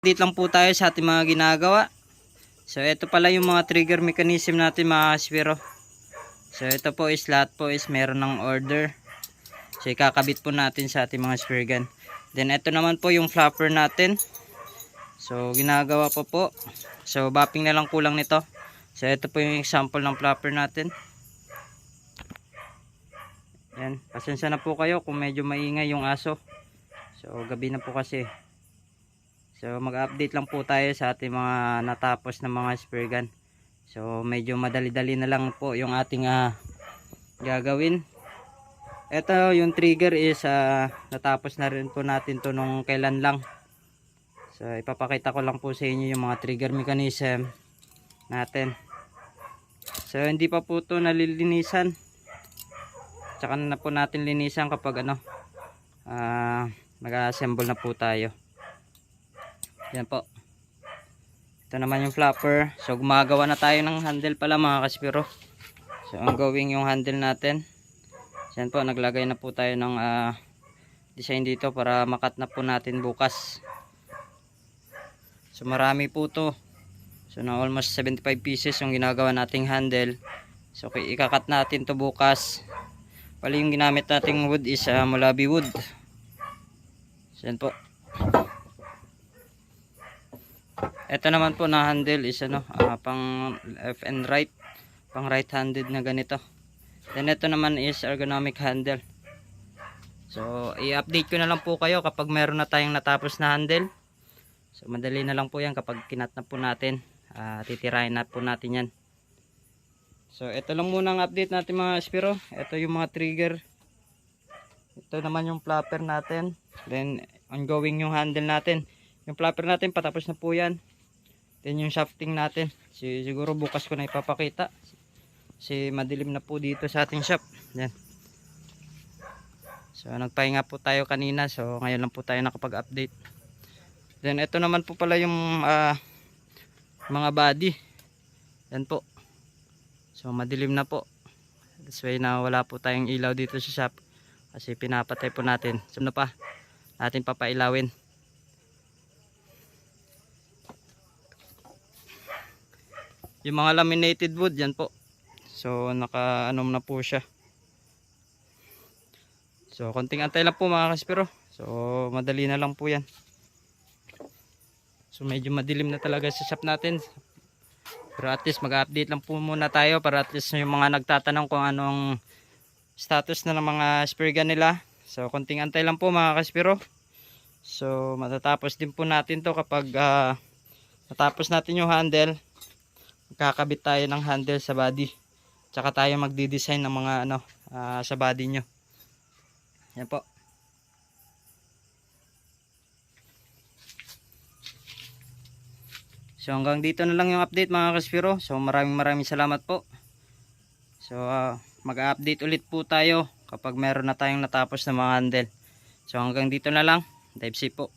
Dito lang po tayo sa ating mga ginagawa. So ito pala yung mga trigger mechanism natin mga kaspiro. So ito po is lahat po is meron ng order. So ikakabit po natin sa ating mga spear gun. Then ito naman po yung flapper natin. So ginagawa po. So bapping na lang kulang nito. So ito po yung example ng flapper natin. Yan, pasensya na po kayo kung medyo maingay yung aso. So gabi na po kasi. So mag-update lang po tayo sa ating mga natapos na mga spear gun. So medyo madali-dali na lang po yung ating gagawin. Ito yung trigger is natapos na rin po natin to nung kailan lang. So ipapakita ko lang po sa inyo yung mga trigger mechanism natin. So hindi pa po to nalilinisan. Tsaka na po natin linisan kapag mag-assemble na po tayo. Yan po. Ito naman yung flapper. So gumagawa na tayo ng handle pala mga kaspiro. So ang gawing yung handle natin. Yan po, naglagay na po tayo ng design dito para makat na po natin bukas. So marami po to. So na almost 75 pieces yung ginagawa nating handle. So ikakat natin to bukas. Pali yung ginamit nating wood is Molabi wood. So yan po. Ito naman po na handle is pang left and right, pang right handed na ganito. Then ito naman is ergonomic handle. So i-update ko na lang po kayo kapag meron na tayong natapos na handle. So madali na lang po yan kapag kinat na po natin, titirahin na po natin yan. So ito lang muna ang update natin mga spiro. Ito yung mga trigger. Ito naman yung flapper natin. Then ongoing yung handle natin. Yung flapper natin patapos na po yan. Then yung shafting natin, siguro bukas ko na ipapakita. Kasi madilim na po dito sa ating shop. Yan. So nagpahinga po tayo kanina. So ngayon lang po tayo nakapag-update. Then ito naman po pala yung mga body. Yan po. So madilim na po. That's why na wala po tayong ilaw dito sa shop. Kasi pinapatay po natin. So na pa natin papailawin. Yung mga laminated wood yan po. So naka na po siya. So konting antay lang po mga kaspiro. So madali na lang po yan. So medyo madilim na talaga sa shop natin. Pero at least mag-update lang po muna tayo para at least yung mga nagtatanong kung anong status na ng mga spear gun nila. So konting antay lang po mga kaspiro. So matatapos din po natin to kapag natapos natin yung handle. Kakabit tayo ng handle sa body. Tsaka tayo magdi-design ng mga sa body nyo. Yan po. So hanggang dito na lang yung update mga kaspiro. So maraming salamat po. So mag-update ulit po tayo kapag meron na tayong natapos na mga handle. So hanggang dito na lang. Dive safe po.